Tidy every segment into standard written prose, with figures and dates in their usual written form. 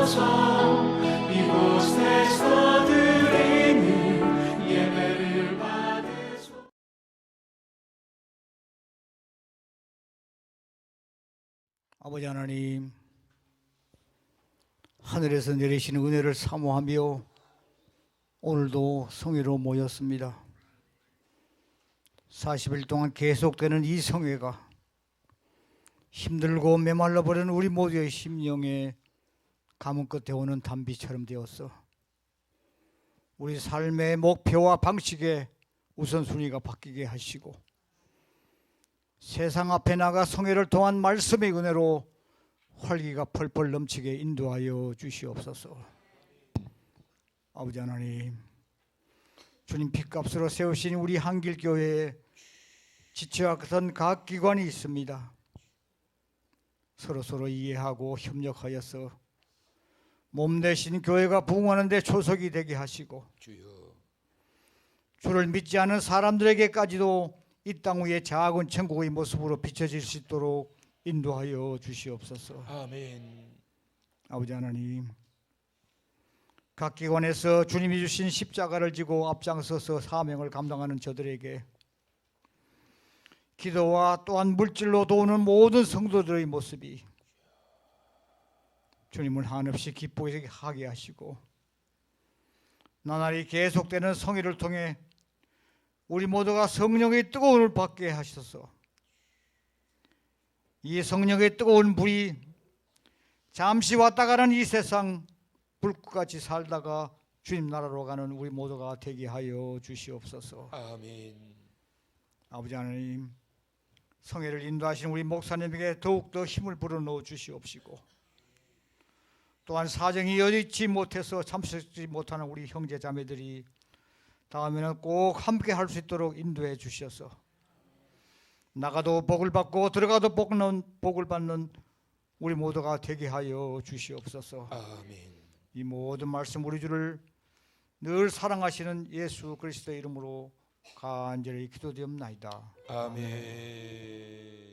주옵소서. 이곳에서 드리는 예배를 받으소서. 아버지 하나님, 하늘에서 내리시는 은혜를 사모하며 오늘도 성회로 모였습니다. 40일 동안 계속되는 이 성회가 힘들고 메말라버린 우리 모두의 심령에 가문 끝에 오는 단비처럼 되었어 우리 삶의 목표와 방식에 우선순위가 바뀌게 하시고 세상 앞에 나가 성회를 통한 말씀의 은혜로 활기가 펄펄 넘치게 인도하여 주시옵소서. 아버지 하나님, 주님 핏값으로 세우신 우리 한길교회에 지체와 각 기관이 있습니다. 서로 이해하고 협력하여서 몸 대신 교회가 부흥하는 데 초석이 되게 하시고 주를 믿지 않은 사람들에게까지도 이 땅 위에 작은 천국의 모습으로 비춰질 수 있도록 인도하여 주시옵소서. 아멘. 아버지 하나님, 각 기관에서 주님이 주신 십자가를 지고 앞장서서 사명을 감당하는 저들에게 기도와 또한 물질로 도우는 모든 성도들의 모습이 주님을 한없이 기쁘게 하게 하시고 나날이 계속되는 성회를 통해 우리 모두가 성령의 뜨거움을 받게 하셔서 이 성령의 뜨거운 불이 잠시 왔다 가는 이 세상 불꽃같이 살다가 주님 나라로 가는 우리 모두가 되게 하여 주시옵소서. 아멘. 아버지 하나님, 성회를 인도하시는 우리 목사님에게 더욱더 힘을 불어넣어 주시옵시고 또한 사정이 여의치 못해서 참석하지 못하는 우리 형제 자매들이 다음에는 꼭 함께 할 수 있도록 인도해 주셔서 나가도 복을 받고 들어가도 복을 받는 우리 모두가 되게 하여 주시옵소서. 아멘. 이 모든 말씀 우리 주를 늘 사랑하시는 예수 그리스도의 이름으로 간절히 기도드립나이다. 아멘.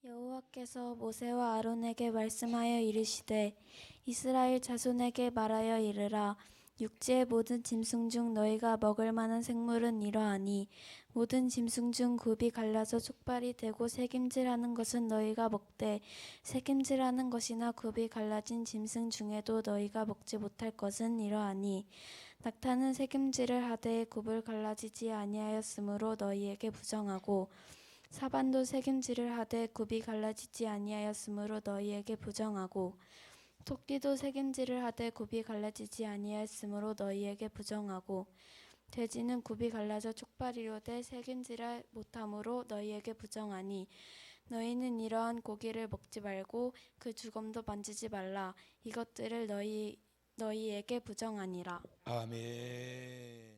여호와께서 모세와 아론에게 말씀하여 이르시되 이스라엘 자손에게 말하여 이르라. 육지의 모든 짐승 중 너희가 먹을 만한 생물은 이러하니 모든 짐승 중 굽이 갈라져 촉발이 되고 새김질하는 것은 너희가 먹되 새김질하는 것이나 굽이 갈라진 짐승 중에도 너희가 먹지 못할 것은 이러하니 낙타는 새김질을 하되 굽을 갈라지지 아니하였으므로 너희에게 부정하고 사반도 새김질을 하되 굽이 갈라지지 아니하였으므로 너희에게 부정하고 토끼도 새김질을 하되 굽이 갈라지지 아니하였으므로 너희에게 부정하고 돼지는 굽이 갈라져 촉발이로되 새김질을 못함으로 너희에게 부정하니 너희는 이러한 고기를 먹지 말고 그 주검도 만지지 말라. 이것들을 너희에게 부정하니라. 아멘.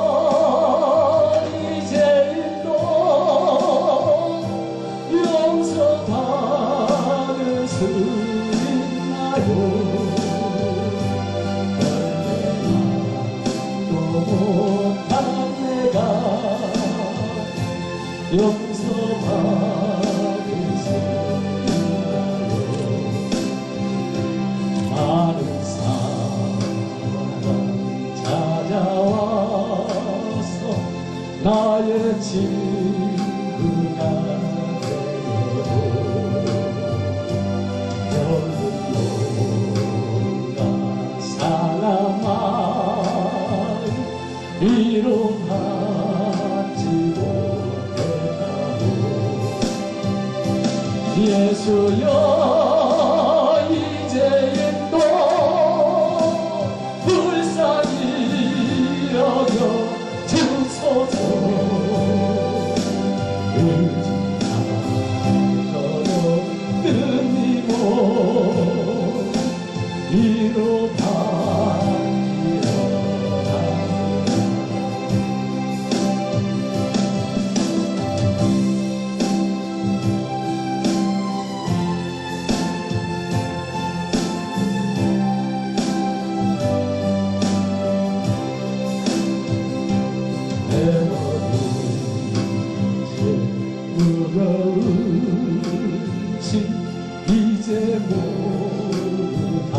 예수여 이제도 용서받을 수 있나요? 또 못한 내가 용서받을 수 있나요? 많은 찾아와서 나의 친구가 되어도 결국 너가 사랑만 이루하지 예수여 이제는 또 불쌍히 여겨 주소서. 의지하여 뜬이모 이로 이제 모두 다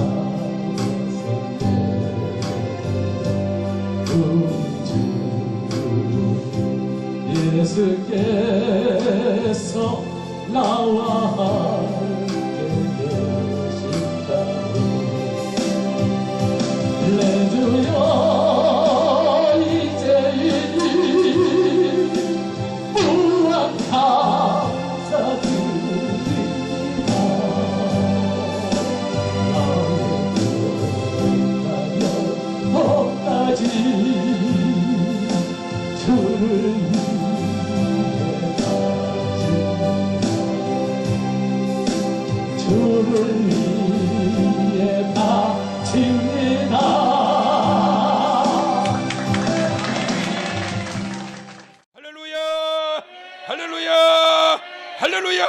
우리 주 예수께서 나와 함께 계신다고. 내 주여 이제이니 무한 감사드립니다. 나의 주를 위해 바칩니다. 할렐루야! 할렐루야! 할렐루야!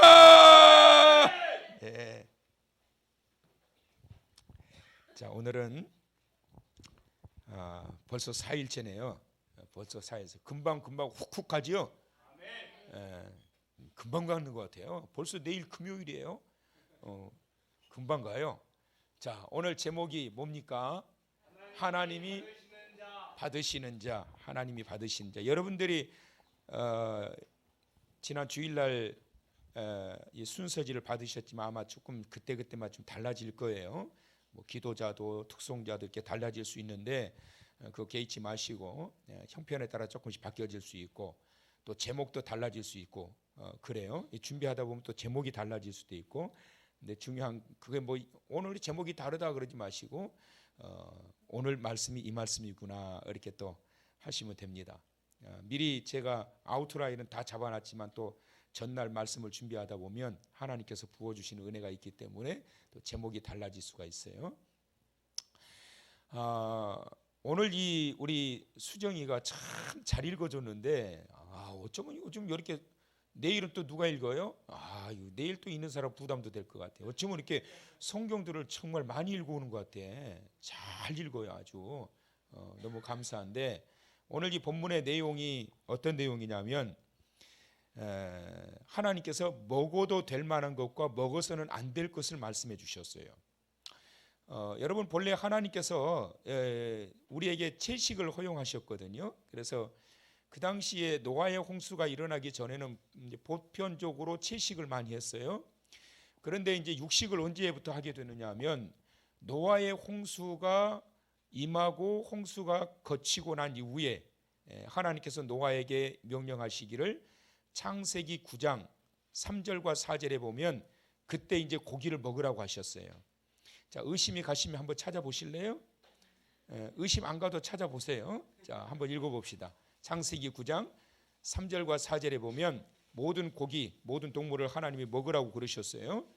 예. 자, 오늘은 벌써 4일째네요. 벌써 4일째. 금방 훅훅 가지요. 금방 가는 것 같아요. 벌써 내일 금요일이에요. 금방 가요. 자, 오늘 제목이 뭡니까? 하나님이 받으시는 자. 하나님이 받으시는 자. 여러분들이 지난 주일날 이 순서지를 받으셨지만 아마 조금 그때그때만 좀 달라질 거예요. 뭐 기도자도 특송자도 이렇게 달라질 수 있는데 그거 개의치 마시고 형편에 따라 조금씩 바뀌어질 수 있고 또 제목도 달라질 수 있고 그래요. 준비하다 보면 또 제목이 달라질 수도 있고. 근데 중요한 그게 뭐 오늘 제목이 다르다 그러지 마시고 오늘 말씀이 이 말씀이구나 이렇게 또 하시면 됩니다. 미리 제가 아웃라인은 다 잡아놨지만 또 전날 말씀을 준비하다 보면 하나님께서 부어주시는 은혜가 있기 때문에 또 제목이 달라질 수가 있어요. 오늘 이 우리 수정이가 참 잘 읽어줬는데 어쩌면 요즘 이렇게 내일은 또 누가 읽어요? 내일 또 있는 사람 부담도 될 것 같아요. 어쩌면 이렇게 성경들을 정말 많이 읽어오는 것 같아. 잘 읽어요 아주. 너무 감사한데 오늘 이 본문의 내용이 어떤 내용이냐면 하나님께서 먹어도 될 만한 것과 먹어서는 안 될 것을 말씀해 주셨어요. 여러분 본래 하나님께서 우리에게 채식을 허용하셨거든요. 그래서 그 당시에 노아의 홍수가 일어나기 전에는 이제 보편적으로 채식을 많이 했어요. 그런데 이제 육식을 언제부터 하게 되느냐 하면 노아의 홍수가 임하고 홍수가 거치고 난 이후에 하나님께서 노아에게 명령하시기를 창세기 9장 3절과 4절에 보면 그때 이제 고기를 먹으라고 하셨어요. 자, 의심이 가시면 한번 찾아보실래요? 의심 안 가도 찾아보세요. 자, 한번 읽어봅시다. 창세기 9장 3절과 4절에 보면 모든 고기, 모든 동물을 하나님이 먹으라고 그러셨어요.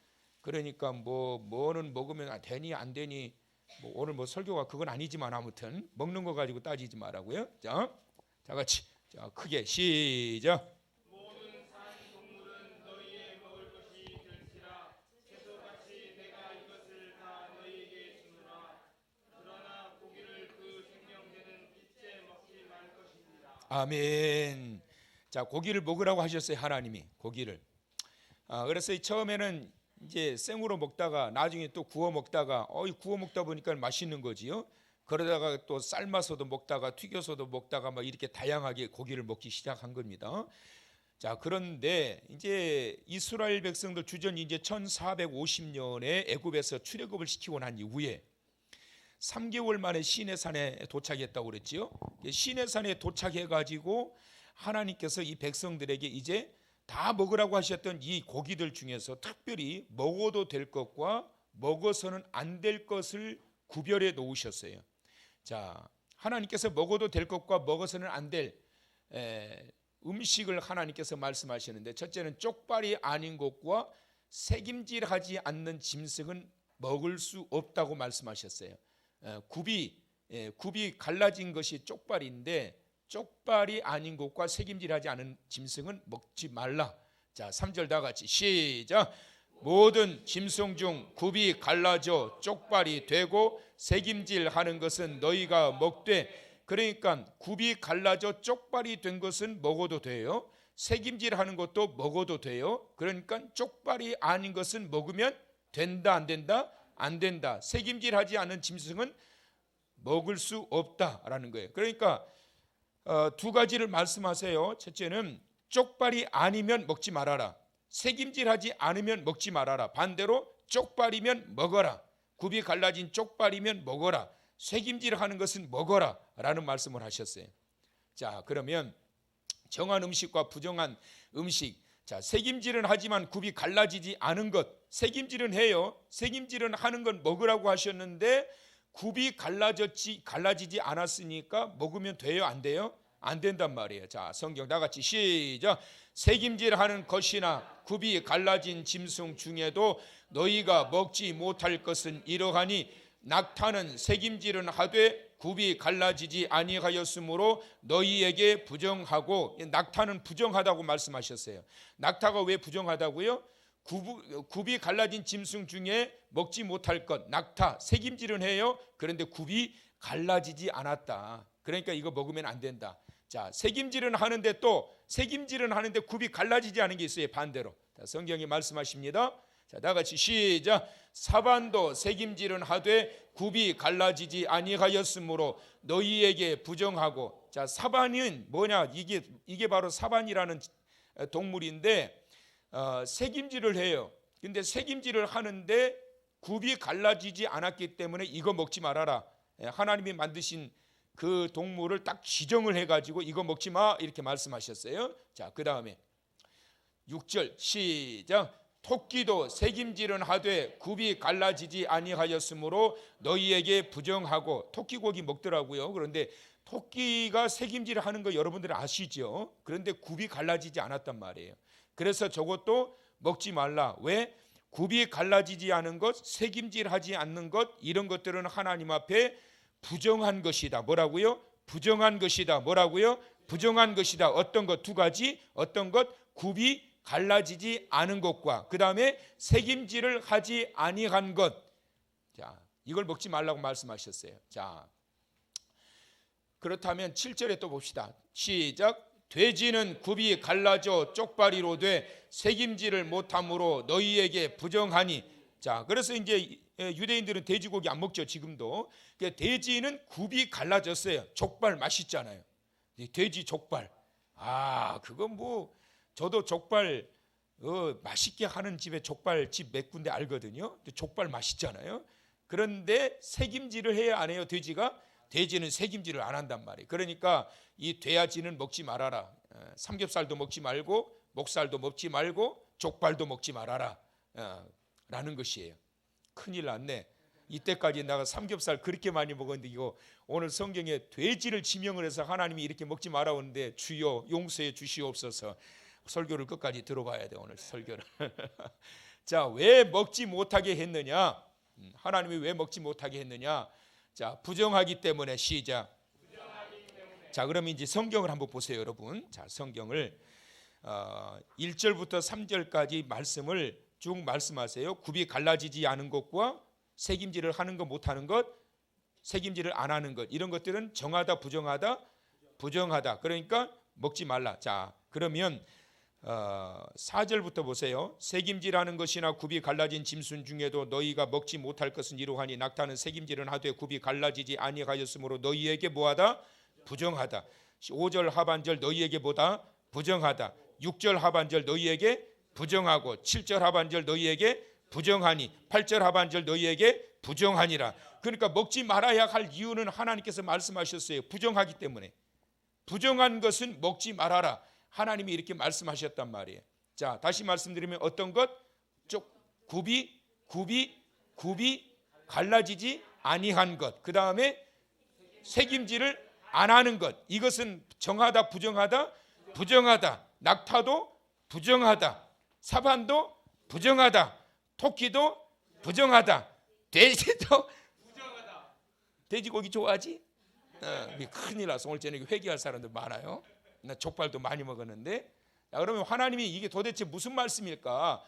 그러니까 뭐는 먹으면 되니 안 되니 오늘 설교가 그건 아니지만 아무튼 먹는 거 가지고 따지지 말라고요. 자, 다 같이 자 크게 시작. 아멘. 자, 고기를 먹으라고 하셨어요. 하나님이 고기를. 그래서 처음에는 이제 생으로 먹다가 나중에 또 구워 먹다가 구워 먹다 보니까 맛있는 거지요. 그러다가 또 삶아서도 먹다가 튀겨서도 먹다가 막 이렇게 다양하게 고기를 먹기 시작한 겁니다. 자, 그런데 이제 이스라엘 백성들 주전 이제 1450년에 애굽에서 출애굽을 시키고 난 이후에 3개월 만에 시내산에 도착했다고 그랬지요. 시내산에 도착해 가지고 하나님께서 이 백성들에게 이제 다 먹으라고 하셨던 이 고기들 중에서 특별히 먹어도 될 것과 먹어서는 안 될 것을 구별해 놓으셨어요. 자, 하나님께서 먹어도 될 것과 먹어서는 안 될 음식을 하나님께서 말씀하시는데, 첫째는 쪽발이 아닌 것과 새김질하지 않는 짐승은 먹을 수 없다고 말씀하셨어요. 굽이 갈라진 것이 쪽발인데 쪽발이 아닌 것과 새김질하지 않은 짐승은 먹지 말라. 자, 3절 다 같이 시작. 모든 짐승 중 굽이 갈라져 쪽발이 되고 새김질하는 것은 너희가 먹되, 그러니까 굽이 갈라져 쪽발이 된 것은 먹어도 돼요. 새김질하는 것도 먹어도 돼요. 그러니까 쪽발이 아닌 것은 먹으면 된다, 안 된다? 안 된다. 새김질하지 않은 짐승은 먹을 수 없다라는 거예요. 그러니까 두 가지를 말씀하세요. 첫째는 쪽발이 아니면 먹지 말아라. 새김질하지 않으면 먹지 말아라. 반대로 쪽발이면 먹어라. 굽이 갈라진 쪽발이면 먹어라. 새김질하는 것은 먹어라 라는 말씀을 하셨어요. 자, 그러면 정한 음식과 부정한 음식, 자, 새김질은 하지만 굽이 갈라지지 않은 것, 새김질은 해요. 새김질은 하는 건 먹으라고 하셨는데 굽이 갈라지지 않았으니까 먹으면 돼요, 안 돼요? 안 된단 말이에요. 자, 성경 다 같이 시작. 새김질하는 것이나 굽이 갈라진 짐승 중에도 너희가 먹지 못할 것은 이러하니, 낙타는 새김질은 하되 굽이 갈라지지 아니하였으므로 너희에게 부정하고, 낙타는 부정하다고 말씀하셨어요. 낙타가 왜 부정하다고요? 굽이 갈라진 짐승 중에 먹지 못할 것, 낙타, 새김질은 해요. 그런데 굽이 갈라지지 않았다. 그러니까 이거 먹으면 안 된다. 자, 새김질은 하는데 또 새김질은 하는데 굽이 갈라지지 않은 게 있어요. 반대로. 자, 성경이 말씀하십니다. 자, 다 같이 시작. 사반도 새김질은 하되 굽이 갈라지지 아니하였으므로 너희에게 부정하고. 자, 사반은 뭐냐? 이게 바로 사반이라는 동물인데 새김질을 해요. 근데 새김질을 하는데 굽이 갈라지지 않았기 때문에 이거 먹지 말아라. 하나님이 만드신 그 동물을 딱 지정을 해가지고 이거 먹지 마 이렇게 말씀하셨어요. 자, 그 다음에 6절 시작. 토끼도 새김질은 하되 굽이 갈라지지 아니하였으므로 너희에게 부정하고. 토끼 고기 먹더라고요. 그런데 토끼가 새김질을 하는 거 여러분들 아시죠? 그런데 굽이 갈라지지 않았단 말이에요. 그래서 저것도 먹지 말라. 왜? 굽이 갈라지지 않은 것, 새김질하지 않는 것, 이런 것들은 하나님 앞에 부정한 것이다. 뭐라고요? 부정한 것이다. 뭐라고요? 부정한 것이다. 어떤 것? 두 가지. 어떤 것? 굽이 갈라지지 않은 것과 그 다음에 새김질을 하지 아니한 것. 자, 이걸 먹지 말라고 말씀하셨어요. 자, 그렇다면 7절에 또 봅시다. 시작. 돼지는 굽이 갈라져 쪽발이로 돼 새김질을 못함으로 너희에게 부정하니. 자, 그래서 이제 유대인들은 돼지고기 안 먹죠. 지금도. 돼지는 굽이 갈라졌어요. 족발 맛있잖아요. 돼지 족발. 아, 그건 뭐 저도 족발 맛있게 하는 집에 족발집 몇 군데 알거든요. 족발 맛있잖아요. 그런데 새김질을 해야 안 해요, 돼지가? 돼지는 새김질을 안 한단 말이에요. 그러니까 이 돼지는 먹지 말아라. 삼겹살도 먹지 말고 목살도 먹지 말고 족발도 먹지 말아라 라는 것이에요. 큰일 났네. 이때까지 내가 삼겹살 그렇게 많이 먹었는데 이거 오늘 성경에 돼지를 지명을 해서 하나님이 이렇게 먹지 말아오는데 주여 용서해 주시옵소서. 설교를 끝까지 들어봐야 돼, 오늘 설교를. 자, 왜 먹지 못하게 했느냐? 하나님이 왜 먹지 못하게 했느냐? 자, 부정하기 때문에. 시작. 자, 그럼 이제 성경을 한번 보세요, 여러분. 자, 성경을 1절부터 3절까지 말씀을 쭉 말씀하세요. 굽이 갈라지지 않은 것과 새김질을 하는 것 못하는 것, 새김질을 안 하는 것, 이런 것들은 정하다, 부정하다, 부정하다. 그러니까 먹지 말라. 자, 그러면 4절부터 보세요. 새김질하는 것이나 굽이 갈라진 짐승 중에도 너희가 먹지 못할 것은 이러하니, 낙타는 새김질은 하되 굽이 갈라지지 아니하였으므로 너희에게 뭐하다? 부정하다. 5절 하반절 너희에게 보다 부정하다. 6절 하반절 너희에게 부정하고 7절 하반절 너희에게 부정하니 8절 하반절 너희에게 부정하니라. 그러니까 먹지 말아야 할 이유는 하나님께서 말씀하셨어요. 부정하기 때문에. 부정한 것은 먹지 말아라. 하나님이 이렇게 말씀하셨단 말이에요. 자, 다시 말씀드리면 어떤 것? 굽이 갈라지지 아니한 것. 그 다음에 책임질을 안 하는 것. 이것은 정하다, 부정하다, 부정하다. 낙타도 부정하다, 사반도 부정하다, 토끼도 부정하다, 돼지도 부정하다. 돼지고기 좋아하지? 큰일 났어. 오늘 저녁에 회개할 사람들 많아요. 나 족발도 많이 먹었는데. 자, 그러면 하나님이 이게 도대체 무슨 말씀일까?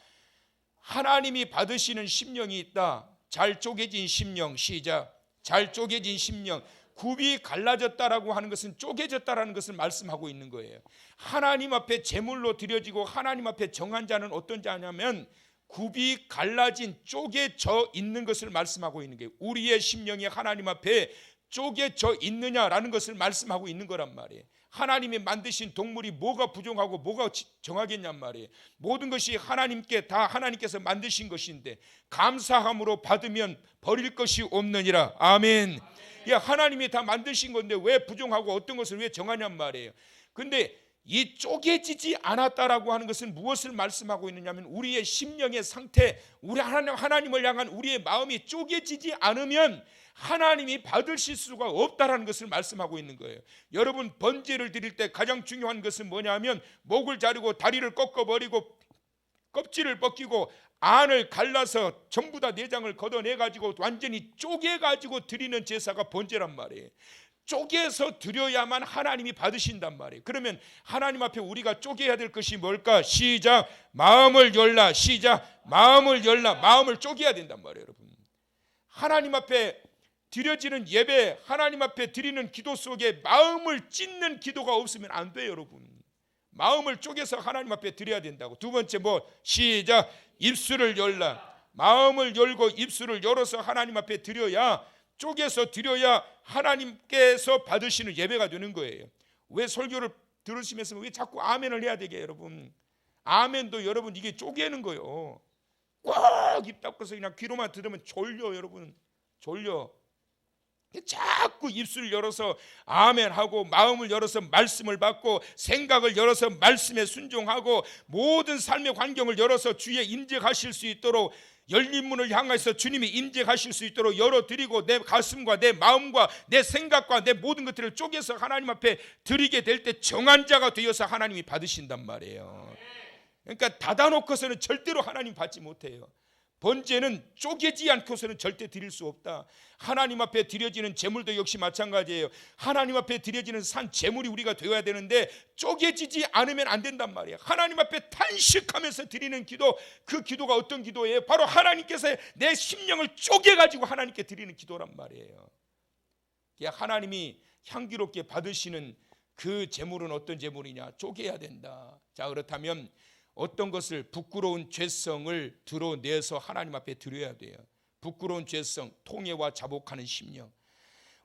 하나님이 받으시는 심령이 있다. 잘 쪼개진 심령. 시작. 잘 쪼개진 심령. 굽이 갈라졌다라고 하는 것은 쪼개졌다라는 것을 말씀하고 있는 거예요. 하나님 앞에 제물로 드려지고 하나님 앞에 정한 자는 어떤 자냐면 굽이 갈라진 쪼개져 있는 것을 말씀하고 있는 거예요. 우리의 심령이 하나님 앞에 쪼개져 있느냐라는 것을 말씀하고 있는 거란 말이에요. 하나님이 만드신 동물이 뭐가 부정하고 뭐가 정하겠냔 말이에요. 모든 것이 하나님께 다 하나님께서 만드신 것인데 감사함으로 받으면 버릴 것이 없느니라. 아멘. 야, 하나님이 다 만드신 건데 왜 부정하고 어떤 것을 왜 정하냔 말이에요. 근데 이 쪼개지지 않았다라고 하는 것은 무엇을 말씀하고 있느냐면 우리의 심령의 상태, 우리 하나님을 향한 우리의 마음이 쪼개지지 않으면 하나님이 받으실 수가 없다라는 것을 말씀하고 있는 거예요. 여러분, 번제를 드릴 때 가장 중요한 것은 뭐냐면 목을 자르고 다리를 꺾어버리고 껍질을 벗기고 안을 갈라서 전부 다 내장을 걷어내가지고 완전히 쪼개가지고 드리는 제사가 번제란 말이에요. 쪼개서 드려야만 하나님이 받으신단 말이에요. 그러면 하나님 앞에 우리가 쪼개야 될 것이 뭘까? 시작. 마음을 열라. 시작. 마음을 열라. 마음을 쪼개야 된단 말이에요, 여러분. 하나님 앞에 드려지는 예배, 하나님 앞에 드리는 기도 속에 마음을 찢는 기도가 없으면 안 돼요, 여러분. 마음을 쪼개서 하나님 앞에 드려야 된다고. 두 번째 시작. 입술을 열라. 마음을 열고 입술을 열어서 하나님 앞에 드려야, 쪼개서 드려야 하나님께서 받으시는 예배가 되는 거예요. 왜 설교를 들으시면서 왜 자꾸 아멘을 해야 되게, 여러분? 아멘도 여러분 이게 쪼개는 거예요. 꽉 입 닫고서 그냥 귀로만 들으면 졸려, 여러분. 졸려. 자꾸 입술을 열어서 아멘하고 마음을 열어서 말씀을 받고 생각을 열어서 말씀에 순종하고 모든 삶의 환경을 열어서 주의 임재하실 수 있도록 열린 문을 향해서 주님이 임재하실 수 있도록 열어드리고 내 가슴과 내 마음과 내 생각과 내 모든 것들을 쪼개서 하나님 앞에 드리게 될 때 정한 자가 되어서 하나님이 받으신단 말이에요. 그러니까 닫아놓고서는 절대로 하나님 받지 못해요. 번제는 쪼개지 않고서는 절대 드릴 수 없다. 하나님 앞에 드려지는 제물도 역시 마찬가지예요. 하나님 앞에 드려지는 산 제물이 우리가 되어야 되는데 쪼개지지 않으면 안 된단 말이에요. 하나님 앞에 탄식하면서 드리는 기도, 그 기도가 어떤 기도예요? 바로 하나님께서 내 심령을 쪼개가지고 하나님께 드리는 기도란 말이에요. 하나님이 향기롭게 받으시는 그 제물은 어떤 제물이냐? 쪼개야 된다. 자, 그렇다면 어떤 것을 부끄러운 죄성을 드러내서 하나님 앞에 드려야 돼요. 부끄러운 죄성, 통회와 자복하는 심령.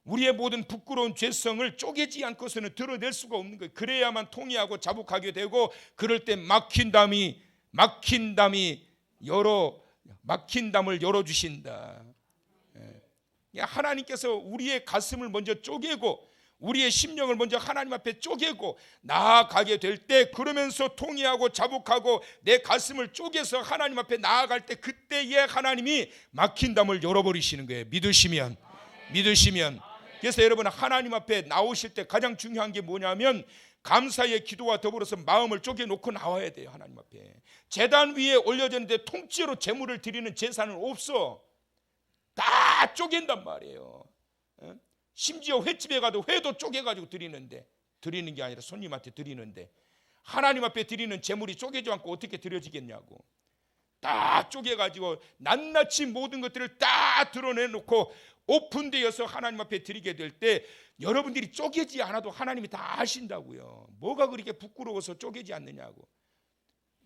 우리의 모든 부끄러운 죄성을 쪼개지 않고서는 드러낼 수가 없는 거예요. 그래야만 통회하고 자복하게 되고, 그럴 때 막힌 담을 열어주신다. 하나님께서 우리의 가슴을 먼저 쪼개고 우리의 심령을 먼저 하나님 앞에 쪼개고 나아가게 될 때, 그러면서 통회하고 자복하고 내 가슴을 쪼개서 하나님 앞에 나아갈 때, 그때에 하나님이 막힌 담을 열어버리시는 거예요. 믿으시면. 그래서 여러분, 하나님 앞에 나오실 때 가장 중요한 게 뭐냐면 감사의 기도와 더불어서 마음을 쪼개놓고 나와야 돼요. 하나님 앞에 제단 위에 올려졌는데 통째로 제물을 드리는 제사는 없어. 다 쪼갠단 말이에요. 심지어 횟집에 가도 회도 쪼개가지고 드리는 게 아니라 손님한테 드리는데, 하나님 앞에 드리는 제물이 쪼개지 않고 어떻게 드려지겠냐고. 다 쪼개가지고 낱낱이 모든 것들을 다 드러내놓고 오픈되어서 하나님 앞에 드리게 될 때, 여러분들이 쪼개지 않아도 하나님이 다 아신다고요. 뭐가 그렇게 부끄러워서 쪼개지 않느냐고.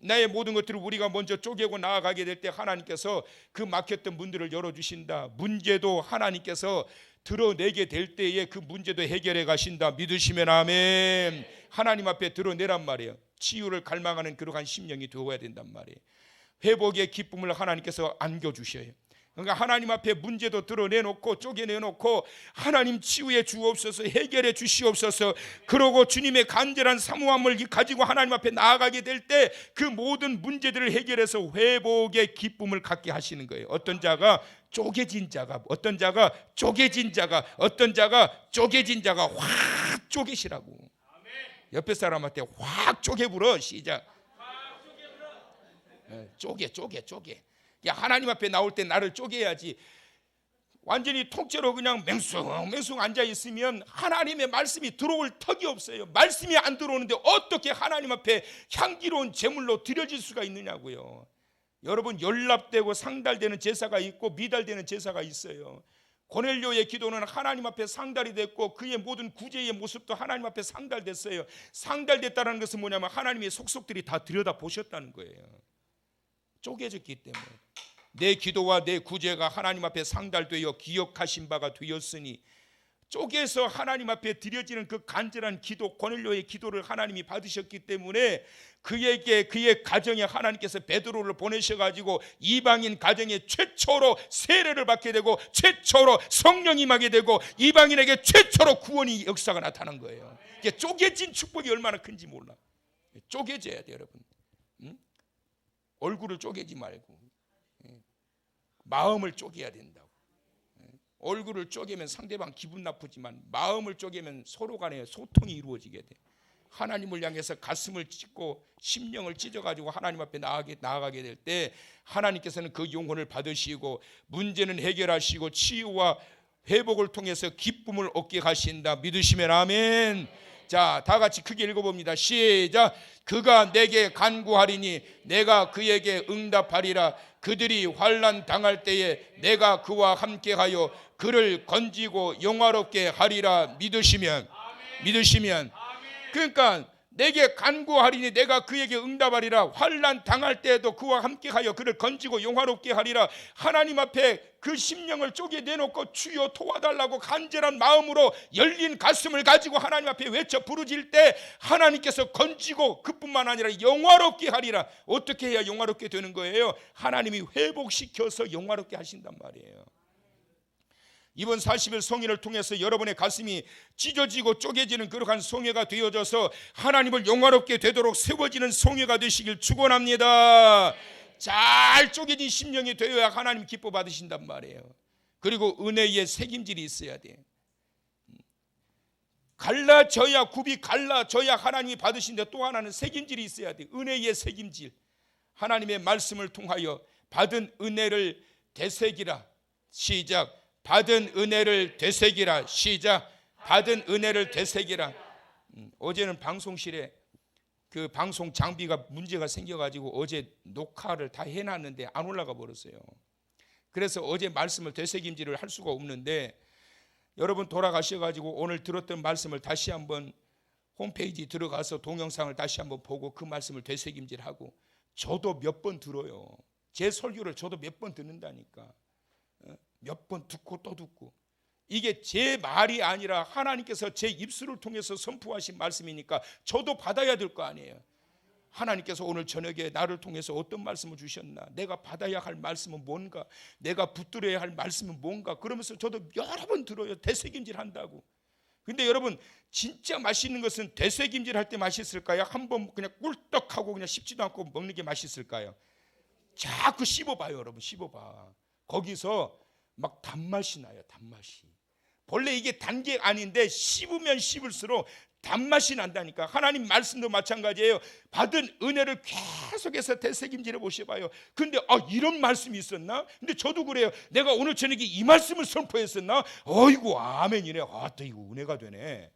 나의 모든 것들을 우리가 먼저 쪼개고 나아가게 될 때 하나님께서 그 막혔던 문들을 열어주신다. 문제도 하나님께서 드러내게 될 때에 그 문제도 해결해 가신다. 믿으시면 아멘. 하나님 앞에 드러내란 말이에요. 치유를 갈망하는 그러한 심령이 되어야 된단 말이에요. 회복의 기쁨을 하나님께서 안겨주셔요. 그러니까 하나님 앞에 문제도 드러내놓고 쪼개내놓고 하나님 치유해 주옵소서, 해결해 주시옵소서. 그러고 주님의 간절한 사모함을 가지고 하나님 앞에 나아가게 될 때 그 모든 문제들을 해결해서 회복의 기쁨을 갖게 하시는 거예요. 어떤 자가 쪼개진 자가, 어떤 자가 쪼개진 자가, 어떤 자가 쪼개진 자가 확 쪼개시라고. 옆에 사람한테 확 쪼개불어. 시작. 쪼개. 야, 하나님 앞에 나올 때 나를 쪼개야지. 완전히 통째로 그냥 맹숭 앉아 있으면 하나님의 말씀이 들어올 턱이 없어요. 말씀이 안 들어오는데 어떻게 하나님 앞에 향기로운 제물로 드려질 수가 있느냐고요. 여러분, 연락되고 상달되는 제사가 있고 미달되는 제사가 있어요. 고넬료의 기도는 하나님 앞에 상달이 됐고 그의 모든 구제의 모습도 하나님 앞에 상달됐어요. 상달됐다는 것은 뭐냐면 하나님의 속속들이 다 들여다보셨다는 거예요. 쪼개졌기 때문에 내 기도와 내 구제가 하나님 앞에 상달되어 기억하신 바가 되었으니, 쪼개서 하나님 앞에 드려지는 그 간절한 기도, 고넬료의 기도를 하나님이 받으셨기 때문에 그에게, 그의 가정에 하나님께서 베드로를 보내셔가지고 이방인 가정에 최초로 세례를 받게 되고 최초로 성령이 임하게 되고 이방인에게 최초로 구원의 역사가 나타난 거예요. 이게 쪼개진 축복이 얼마나 큰지 몰라. 쪼개져야 돼, 여러분. 얼굴을 쪼개지 말고 마음을 쪼개야 된다고. 얼굴을 쪼개면 상대방 기분 나쁘지만 마음을 쪼개면 서로 간에 소통이 이루어지게 돼. 하나님을 향해서 가슴을 찢고 심령을 찢어가지고 하나님 앞에 나아가게 될 때 하나님께서는 그 영혼을 받으시고 문제는 해결하시고 치유와 회복을 통해서 기쁨을 얻게 하신다. 믿으시면 아멘. 자, 다 같이 크게 읽어봅니다. 시작. 그가 내게 간구하리니 내가 그에게 응답하리라. 그들이 환난 당할 때에 내가 그와 함께하여 그를 건지고 영화롭게 하리라. 믿으시면 그러니까 내게 간구하리니 내가 그에게 응답하리라. 환난 당할 때에도 그와 함께하여 그를 건지고 영화롭게 하리라. 하나님 앞에 그 심령을 쪼개내놓고 주여 도와달라고 간절한 마음으로 열린 가슴을 가지고 하나님 앞에 외쳐 부르질 때 하나님께서 건지고 그뿐만 아니라 영화롭게 하리라. 어떻게 해야 영화롭게 되는 거예요? 하나님이 회복시켜서 영화롭게 하신단 말이에요. 이번 40일 성회를 통해서 여러분의 가슴이 찢어지고 쪼개지는 그러한 성회가 되어져서 하나님을 영화롭게 되도록 세워지는 성회가 되시길 축원합니다. 잘 쪼개진 심령이 되어야 하나님 기뻐 받으신단 말이에요. 그리고 은혜의 책임질이 있어야 돼. 갈라져야, 굽이 갈라져야 하나님이 받으신데 또 하나는 책임질이 있어야 돼. 은혜의 책임질. 하나님의 말씀을 통하여 받은 은혜를 되새기라. 시작. 받은 은혜를 되새기라. 시작. 받은 은혜를 되새기라. 어제는 방송실에 그 방송 장비가 문제가 생겨가지고 어제 녹화를 다 해놨는데 안 올라가 버렸어요. 그래서 어제 말씀을 되새김질을 할 수가 없는데 여러분 돌아가셔가지고 오늘 들었던 말씀을 다시 한번 홈페이지 들어가서 동영상을 다시 한번 보고 그 말씀을 되새김질하고, 저도 몇 번 들어요. 제 설교를 저도 몇 번 듣는다니까. 몇 번 듣고 또 듣고. 이게 제 말이 아니라 하나님께서 제 입술을 통해서 선포하신 말씀이니까 저도 받아야 될 거 아니에요. 하나님께서 오늘 저녁에 나를 통해서 어떤 말씀을 주셨나, 내가 받아야 할 말씀은 뭔가, 내가 붙들어야 할 말씀은 뭔가, 그러면서 저도 여러 번 들어요. 되새김질 한다고. 근데 여러분, 진짜 맛있는 것은 되새김질 할 때 맛있을까요? 한번 그냥 꿀떡하고 그냥 씹지도 않고 먹는 게 맛있을까요? 자꾸 씹어봐요. 여러분, 씹어봐. 거기서 막 단맛이 나요. 단맛이. 본래 이게 단 게 아닌데 씹으면 씹을수록 단맛이 난다니까. 하나님 말씀도 마찬가지예요. 받은 은혜를 계속해서 되새김질해 보셔봐요. 근데 이런 말씀이 있었나? 근데 저도 그래요. 내가 오늘 저녁에 이 말씀을 선포했었나? 어이구 아멘이네. 또 이거 은혜가 되네.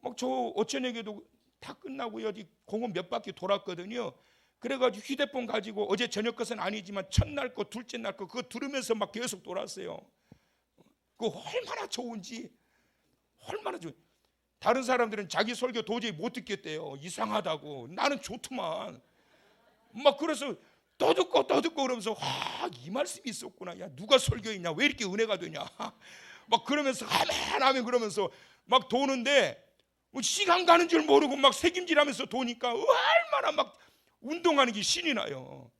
막 저 어저녁에도 다 끝나고 어디 공원 몇 바퀴 돌았거든요. 그래가지고 휴대폰 가지고 어제 저녁 것은 아니지만 첫날 거 둘째 날 거 그거 들으면서 막 계속 돌았어요. 그거 얼마나 좋은지. 얼마나 좋은. 다른 사람들은 자기 설교 도저히 못 듣겠대요. 이상하다고. 나는 좋더만. 막 그래서 또 듣고 그러면서 이 말씀이 있었구나. 야, 누가 설교했냐? 왜 이렇게 은혜가 되냐? 막 그러면서 아멘 그러면서 막 도는데 시간 가는 줄 모르고 막 새김질하면서 도니까 얼마나 막 운동하는 게 신이 나요.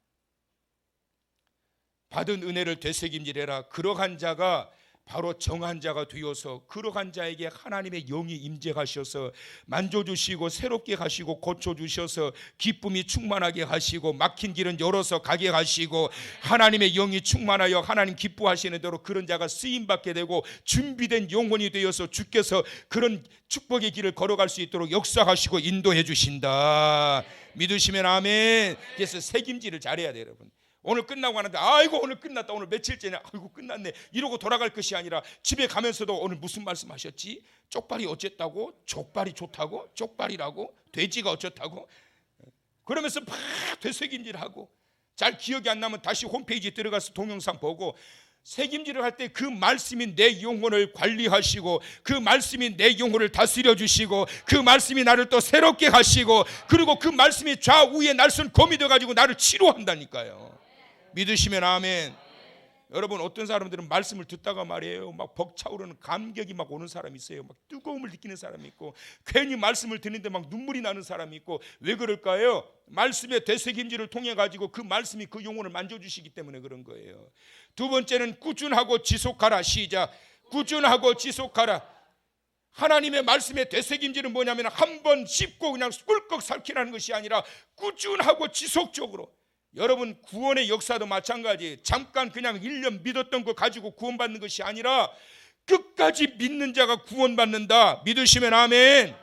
받은 은혜를 되새김질해라. 그러한 자가 바로 정한 자가 되어서 그러한 자에게 하나님의 영이 임재하셔서 만져주시고 새롭게 하시고 고쳐주셔서 기쁨이 충만하게 하시고 막힌 길은 열어서 가게 하시고 하나님의 영이 충만하여 하나님 기뻐하시는 대로 그런 자가 쓰임받게 되고 준비된 영혼이 되어서 주께서 그런 축복의 길을 걸어갈 수 있도록 역사하시고 인도해 주신다. 믿으시면 아멘. 그래서 새김질을 잘해야 돼요, 여러분. 오늘 끝나고 하는데 아이고 오늘 끝났다, 오늘 며칠째냐, 아이고 끝났네 이러고 돌아갈 것이 아니라 집에 가면서도 오늘 무슨 말씀하셨지? 쪽발이 어쨌다고? 족발이 좋다고? 쪽발이라고? 돼지가 어쩌다고? 그러면서 막 되새김질하고 잘 기억이 안 나면 다시 홈페이지에 들어가서 동영상 보고 새김질을 할 때 그 말씀이 내 영혼을 관리하시고 그 말씀이 내 영혼을 다스려 주시고 그 말씀이 나를 또 새롭게 하시고 그리고 그 말씀이 좌우에 날선 검이 되어가지고 나를 치료한다니까요. 믿으시면 아멘. 여러분 어떤 사람들은 말씀을 듣다가 말이에요 막 벅차오르는 감격이 막 오는 사람이 있어요. 막 뜨거움을 느끼는 사람이 있고 괜히 말씀을 듣는데 막 눈물이 나는 사람이 있고 왜 그럴까요? 말씀의 되새김질을 통해 가지고 그 말씀이 그 영혼을 만져주시기 때문에 그런 거예요. 두 번째는 꾸준하고 지속하라. 시작. 꾸준하고 지속하라. 하나님의 말씀의 되새김질은 뭐냐면 한 번 씹고 그냥 꿀꺽 삼키라는 것이 아니라 꾸준하고 지속적으로. 여러분 구원의 역사도 마찬가지. 잠깐 그냥 1년 믿었던 거 가지고 구원받는 것이 아니라 끝까지 믿는 자가 구원받는다. 믿으시면 아멘.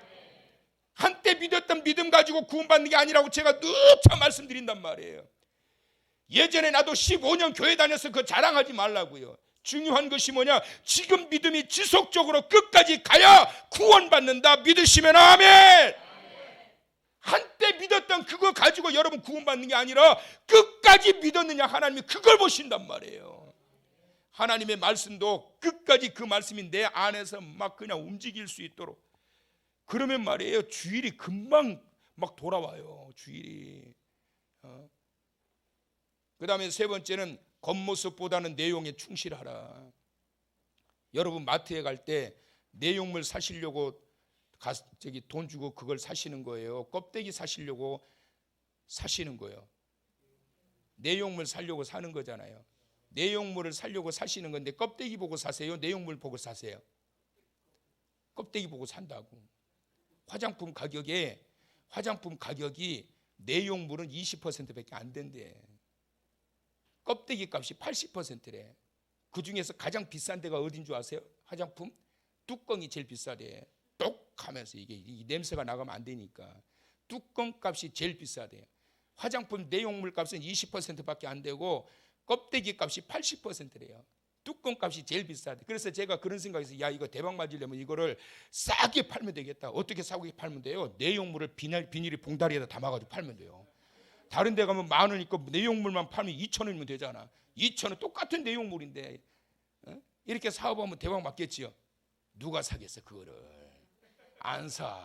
한때 믿었던 믿음 가지고 구원받는 게 아니라고 제가 누차 말씀드린단 말이에요. 예전에 나도 15년 교회 다녀서 그거 자랑하지 말라고요. 중요한 것이 뭐냐? 지금 믿음이 지속적으로 끝까지 가야 구원받는다. 믿으시면 아멘. 한때 믿었던 그거 가지고 여러분 구원받는 게 아니라 끝까지 믿었느냐, 하나님이 그걸 보신단 말이에요. 하나님의 말씀도 끝까지 그 말씀이 내 안에서 막 그냥 움직일 수 있도록. 그러면 말이에요 주일이 금방 막 돌아와요. 주일이. 그 다음에 세 번째는 겉모습보다는 내용에 충실하라. 여러분 마트에 갈 때 내용물 사시려고 돈 주고 그걸 사시는 거예요? 껍데기 사시려고 사시는 거예요? 내용물 사려고 사는 거잖아요. 내용물을 사려고 사시는 건데 껍데기 보고 사세요? 내용물 보고 사세요? 껍데기 보고 산다고. 화장품 가격이 내용물은 20%밖에 안 된대. 껍데기 값이 80%래. 그 중에서 가장 비싼 데가 어딘 줄 아세요? 화장품? 뚜껑이 제일 비싸대. 똑 하면서 이 냄새가 나가면 안 되니까 뚜껑 값이 제일 비싸대요. 화장품 내용물 값은 20%밖에 안 되고 껍데기 값이 80%래요. 뚜껑 값이 제일 비싸대. 그래서 제가 그런 생각에서 야 이거 대박 맞으려면 이거를 싸게 팔면 되겠다. 어떻게 싸게 팔면 돼요? 내용물을 비닐이 봉다리에다 담아가지고 팔면 돼요. 다른 데 가면 10,000원 있고 내용물만 팔면 2,000원이면 되잖아. 2,000원 똑같은 내용물인데 이렇게 사업하면 대박 맞겠지요. 누가 사겠어 그거를? 안 사.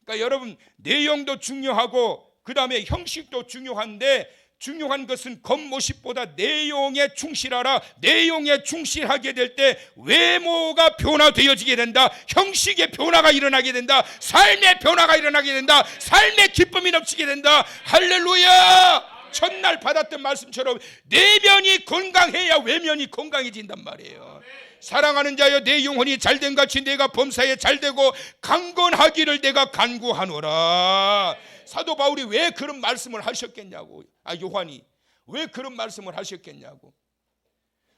그러니까 여러분 내용도 중요하고 그 다음에 형식도 중요한데 중요한 것은 겉모습보다 내용에 충실하라. 내용에 충실하게 될 때 외모가 변화되어지게 된다. 형식의 변화가 일어나게 된다. 삶의 변화가 일어나게 된다. 삶의 기쁨이 넘치게 된다. 할렐루야. 첫날 받았던 말씀처럼 내면이 건강해야 외면이 건강해진단 말이에요. 사랑하는 자여 내 영혼이 잘된 같이 내가 범사에 잘되고 강건하기를 내가 간구하노라. 사도 바울이 왜 그런 말씀을 하셨겠냐고. 요한이 왜 그런 말씀을 하셨겠냐고.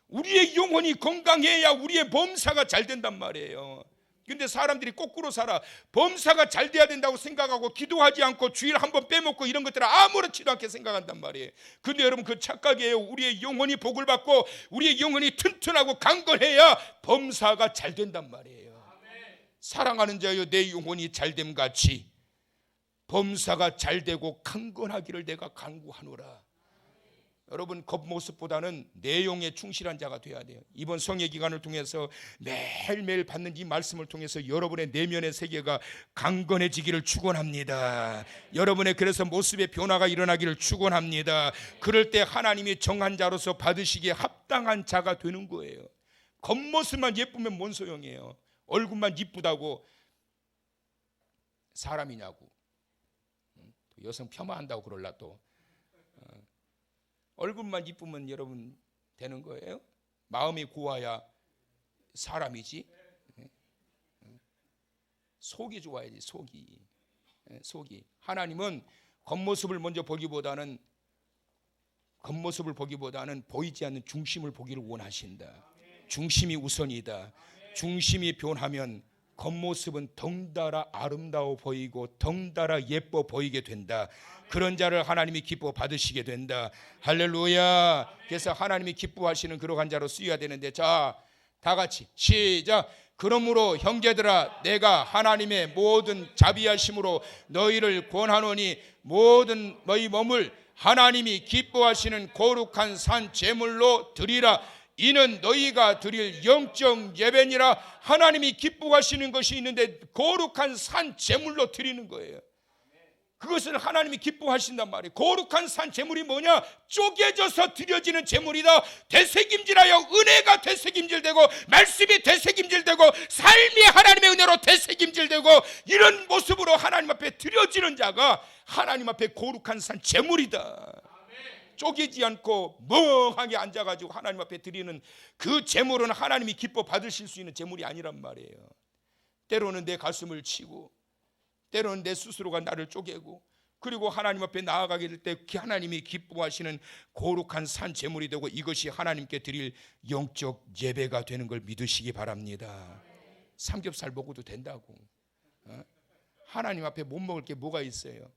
우리의 영혼이 건강해야 우리의 범사가 잘 된단 말이에요. 근데 사람들이 거꾸로 살아. 범사가 잘 돼야 된다고 생각하고 기도하지 않고 주일 한번 빼먹고 이런 것들을 아무렇지도 않게 생각한단 말이에요. 근데 여러분 그 착각이에요. 우리의 영혼이 복을 받고 우리의 영혼이 튼튼하고 강건해야 범사가 잘 된단 말이에요. 사랑하는 자여 내 영혼이 잘됨 같이 범사가 잘 되고 강건하기를 내가 간구하노라. 여러분 겉모습보다는 내용에 충실한 자가 되어야 돼요. 이번 성회 기간을 통해서 매일매일 받는 이 말씀을 통해서 여러분의 내면의 세계가 강건해지기를 축원합니다. 여러분의 그래서 모습의 변화가 일어나기를 축원합니다. 그럴 때 하나님이 정한 자로서 받으시기에 합당한 자가 되는 거예요. 겉모습만 예쁘면 뭔 소용이에요. 얼굴만 이쁘다고 사람이냐고. 여성 폄하한다고 그럴라 또. 얼굴만 이쁘면 여러분 되는 거예요? 마음이 고와야 사람이지. 속이 좋아야지. 속이. 하나님은 겉모습을 먼저 보기보다는 보이지 않는 중심을 보기를 원하신다. 중심이 우선이다. 중심이 변하면 겉모습은 덩달아 아름다워 보이고 덩달아 예뻐 보이게 된다. 그런 자를 하나님이 기뻐 받으시게 된다. 할렐루야. 그래서 하나님이 기뻐하시는 그러한 자로 쓰여야 되는데, 자, 다 같이 시작. 그러므로 형제들아, 내가 하나님의 모든 자비하심으로 너희를 권하노니 모든 너희 몸을 하나님이 기뻐하시는 거룩한 산 제물로 드리라. 이는 너희가 드릴 영적 예배니라. 하나님이 기뻐하시는 것이 있는데 거룩한 산 제물로 드리는 거예요. 그것을 하나님이 기뻐하신단 말이에요. 거룩한 산 제물이 뭐냐? 쪼개져서 드려지는 제물이다. 되새김질하여 은혜가 되새김질되고 말씀이 되새김질되고 삶이 하나님의 은혜로 되새김질되고 이런 모습으로 하나님 앞에 드려지는 자가 하나님 앞에 거룩한 산 제물이다. 쪼개지 않고 멍하게 앉아가지고 하나님 앞에 드리는 그 제물은 하나님이 기뻐 받으실 수 있는 제물이 아니란 말이에요. 때로는 내 가슴을 치고, 때로는 내 스스로가 나를 쪼개고, 그리고 하나님 앞에 나아가게 될 때 하나님이 기뻐하시는 거룩한 산 제물이 되고 이것이 하나님께 드릴 영적 예배가 되는 걸 믿으시기 바랍니다. 삼겹살 먹어도 된다고. 하나님 앞에 못 먹을 게 뭐가 있어요?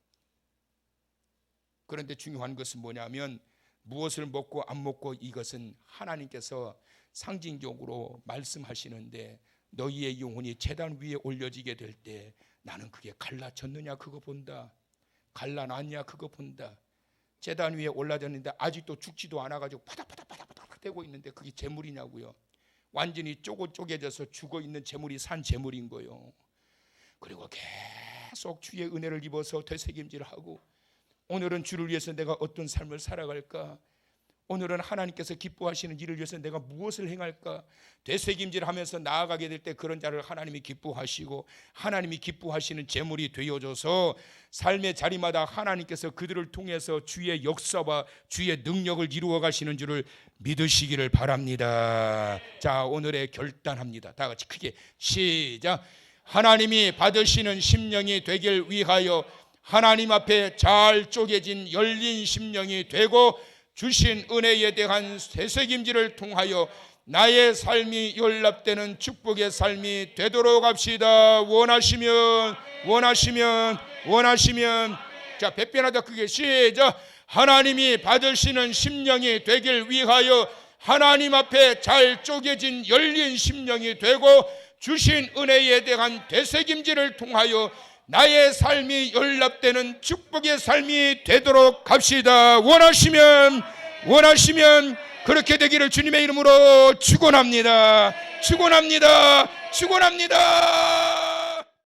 그런데 중요한 것은 뭐냐면 무엇을 먹고 안 먹고 이것은 하나님께서 상징적으로 말씀하시는데, 너희의 영혼이 제단 위에 올려지게 될 때 나는 그게 갈라졌느냐 그거 본다. 갈라놨냐 그거 본다. 제단 위에 올라졌는데 아직도 죽지도 않아가지고 파닥파닥 대고 있는데 그게 제물이냐고요. 완전히 쪼개져서 죽어있는 제물이 산 제물인 거예요. 그리고 계속 주의 은혜를 입어서 되새김질하고, 오늘은 주를 위해서 내가 어떤 삶을 살아갈까? 오늘은 하나님께서 기뻐하시는 일을 위해서 내가 무엇을 행할까? 되새김질하면서 나아가게 될 때 그런 자를 하나님이 기뻐하시고 하나님이 기뻐하시는 제물이 되어져서 삶의 자리마다 하나님께서 그들을 통해서 주의 역사와 주의 능력을 이루어 가시는 줄을 믿으시기를 바랍니다. 자, 오늘의 결단합니다. 다 같이 크게 시작. 하나님이 받으시는 심령이 되길 위하여 하나님 앞에 잘 쪼개진 열린 심령이 되고 주신 은혜에 대한 되새김질을 통하여 나의 삶이 연락되는 축복의 삶이 되도록 합시다. 원하시면 자, 배변하다 크게 시작. 하나님이 받으시는 심령이 되길 위하여 하나님 앞에 잘 쪼개진 열린 심령이 되고 주신 은혜에 대한 되새김질을 통하여 나의 삶이 연락되는 축복의 삶이 되도록 합시다. 원하시면 그렇게 되기를 주님의 이름으로 축원합니다.